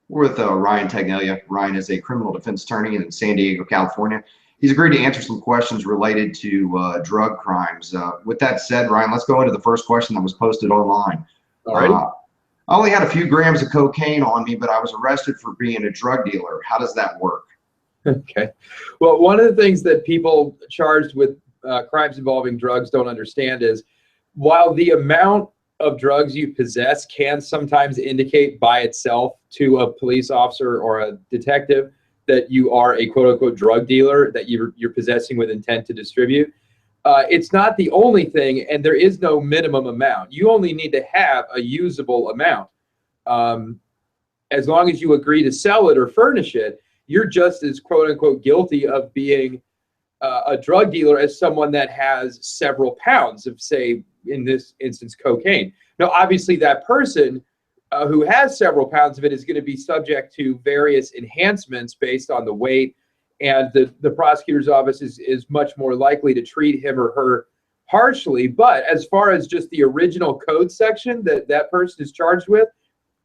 We're with Ryan Tagnelia. Ryan is a criminal defense attorney in San Diego, California. He's agreed to answer some questions related to drug crimes. With that said, Ryan, let's go into the first question that was posted online. Alrighty. I only had a few grams of cocaine on me, but I was arrested for being a drug dealer. How does that work? Okay. Well, one of the things that people charged with crimes involving drugs don't understand is while the amount of drugs you possess can sometimes indicate by itself to a police officer or a detective that you are a quote-unquote drug dealer, that you're possessing with intent to distribute. It's not the only thing, and there is no minimum amount. You only need to have a usable amount. As long as you agree to sell it or furnish it, you're just as quote-unquote guilty of being a drug dealer as someone that has several pounds of, say, in this instance, cocaine. Now, obviously, that person who has several pounds of it is going to be subject to various enhancements based on the weight, and the prosecutor's office is much more likely to treat him or her harshly. But as far as just the original code section that person is charged with,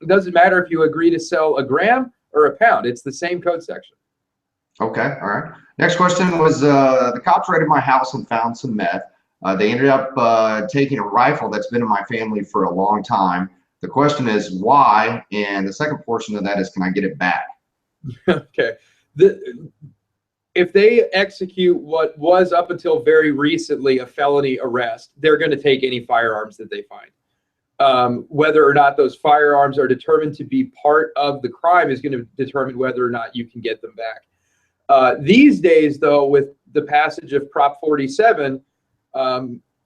it doesn't matter if you agree to sell a gram or a pound. It's the same code section. Okay, all right. Next question was, the cops raided my house and found some meth. They ended up taking a rifle that's been in my family for a long time. The question is why, and the second portion of that is, can I get it back? Okay. If they execute what was up until very recently a felony arrest, they're going to take any firearms that they find. Whether or not those firearms are determined to be part of the crime is going to determine whether or not you can get them back. These days, though, with the passage of Prop 47,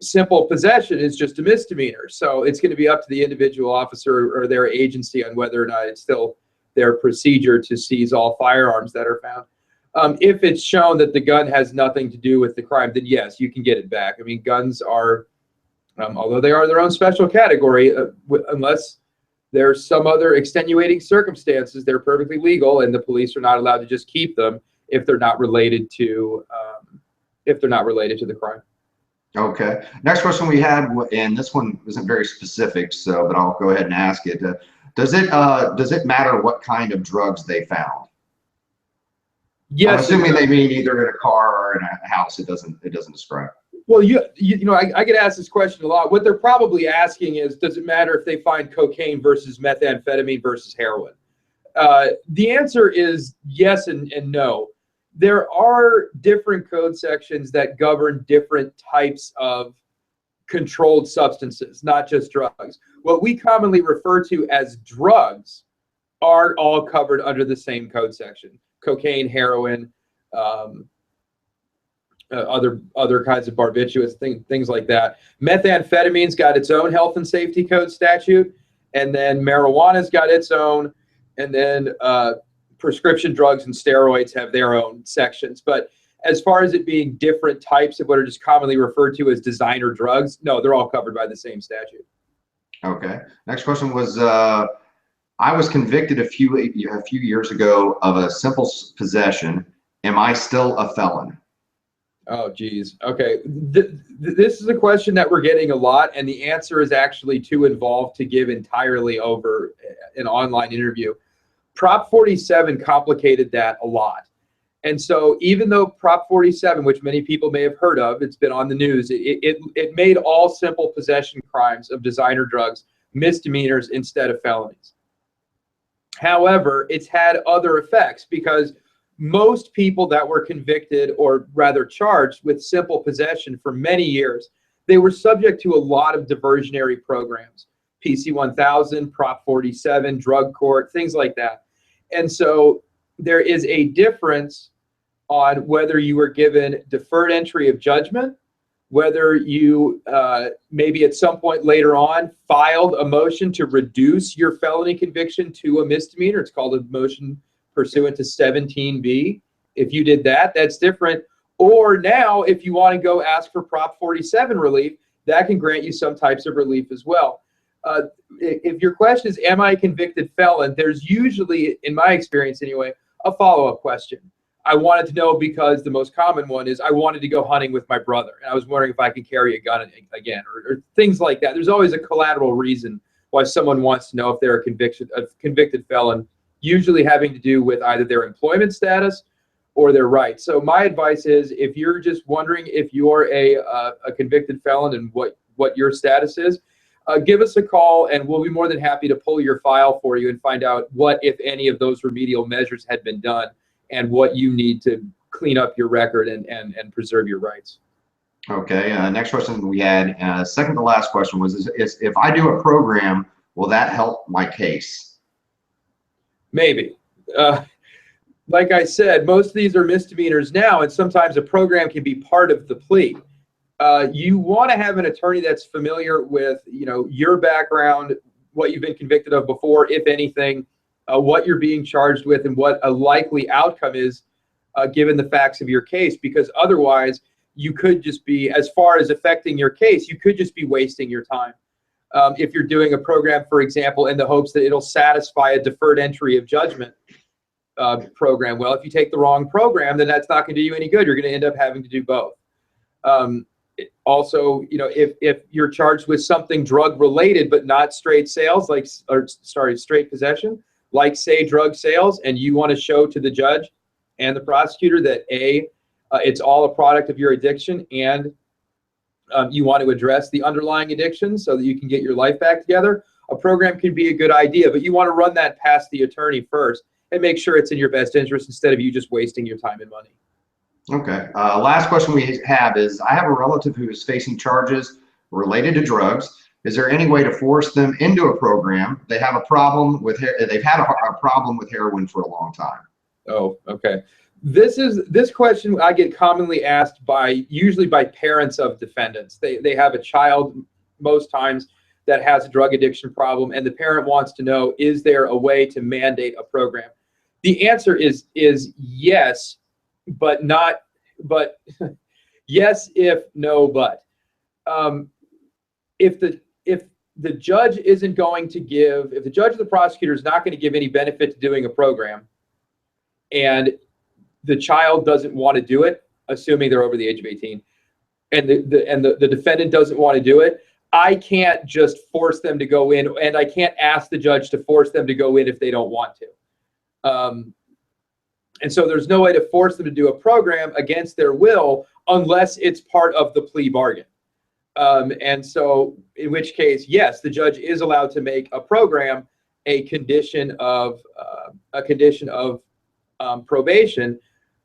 simple possession is just a misdemeanor. So it's going to be up to the individual officer or their agency on whether or not it's still their procedure to seize all firearms that are found. If it's shown that the gun has nothing to do with the crime, then yes, you can get it back. I mean, guns are, although they are their own special category, unless there's some other extenuating circumstances, they're perfectly legal, and the police are not allowed to just keep them if they're not related to the crime. Okay. Next question we had, and this one isn't very specific, but I'll go ahead and ask it. Does it matter what kind of drugs they found? Yes. I'm assuming they mean either in a car or in a house. It doesn't describe. Well, you know, I get asked this question a lot. What they're probably asking is, does it matter if they find cocaine versus methamphetamine versus heroin? The answer is yes and no. There are different code sections that govern different types of controlled substances, not just drugs. What we commonly refer to as drugs are all covered under the same code section: cocaine, heroin, other kinds of barbiturates, things like that. Methamphetamine's got its own health and safety code statute, and then marijuana's got its own, and then prescription drugs and steroids have their own sections. But as far as it being different types of what are just commonly referred to as designer drugs, no, they're all covered by the same statute. Okay. Next question was, I was convicted a few years ago of a simple possession. Am I still a felon? Oh, geez. Okay. This is a question that we're getting a lot, and the answer is actually too involved to give entirely over an online interview. Prop 47 complicated that a lot. And so even though Prop 47, which many people may have heard of, it's been on the news, it made all simple possession crimes of designer drugs misdemeanors instead of felonies. However, it's had other effects, because most people that were convicted, or rather charged with simple possession for many years, they were subject to a lot of diversionary programs: PC 1000, Prop 47, drug court, things like that. And so there is a difference on whether you were given deferred entry of judgment, whether you maybe at some point later on filed a motion to reduce your felony conviction to a misdemeanor. It's called a motion pursuant to 17B. If you did that, that's different. Or now, if you want to go ask for Prop 47 relief, that can grant you some types of relief as well. If your question is, am I a convicted felon, there's usually, in my experience anyway, a follow-up question. I wanted to know because the most common one is, I wanted to go hunting with my brother, and I was wondering if I could carry a gun again, or things like that. There's always a collateral reason why someone wants to know if they're a convicted felon usually having to do with either their employment status or their rights. So my advice is, if you're just wondering if you're a convicted felon and what your status is, give us a call and we'll be more than happy to pull your file for you and find out what, if any, of those remedial measures had been done and what you need to clean up your record and preserve your rights. Okay, next question we had, second to last question was, is if I do a program, will that help my case? Maybe. Like I said, most of these are misdemeanors now, and sometimes a program can be part of the plea. You want to have an attorney that's familiar with, your background, what you've been convicted of before, if anything, what you're being charged with, and what a likely outcome is, given the facts of your case. Because otherwise, you could just be, as far as affecting your case, you could just be wasting your time. If you're doing a program, for example, in the hopes that it'll satisfy a deferred entry of judgment program. Well, if you take the wrong program, then that's not going to do you any good. You're going to end up having to do both. Also, if you're charged with something drug related but not straight sales, straight possession, like say drug sales, and you want to show to the judge and the prosecutor that it's all a product of your addiction, and you want to address the underlying addiction so that you can get your life back together, a program can be a good idea, but you want to run that past the attorney first and make sure it's in your best interest instead of you just wasting your time and money. Okay. Last question we have is, I have a relative who is facing charges related to drugs. Is there any way to force them into a program? They have a problem with, they've had a problem with heroin for a long time. Oh, okay. This question I get commonly asked usually by parents of defendants. They have a child most times that has a drug addiction problem, and the parent wants to know, is there a way to mandate a program? The answer is yes, but yes if, no but. If the judge isn't going to give, if the judge or the prosecutor is not going to give any benefit to doing a program, and the child doesn't want to do it, assuming they're over the age of 18, and the defendant doesn't want to do it, I can't just force them to go in, and I can't ask the judge to force them to go in if they don't want to. And so there's no way to force them to do a program against their will unless it's part of the plea bargain. And so in which case, yes, the judge is allowed to make a program a condition of probation,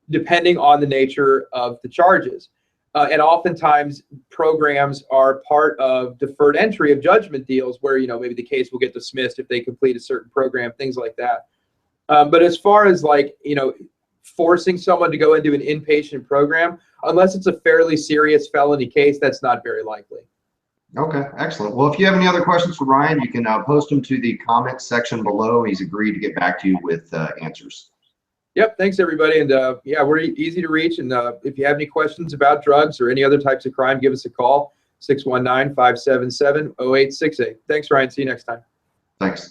depending on the nature of the charges. And oftentimes programs are part of deferred entry of judgment deals where, maybe the case will get dismissed if they complete a certain program, things like that. But as far as forcing someone to go into an inpatient program, unless it's a fairly serious felony case, that's not very likely. Okay, excellent. Well, if you have any other questions for Ryan, you can post them to the comments section below. He's agreed to get back to you with answers. Yep, thanks everybody. And yeah, we're easy to reach. And if you have any questions about drugs or any other types of crime, give us a call, 619-577-0868. Thanks, Ryan. See you next time. Thanks.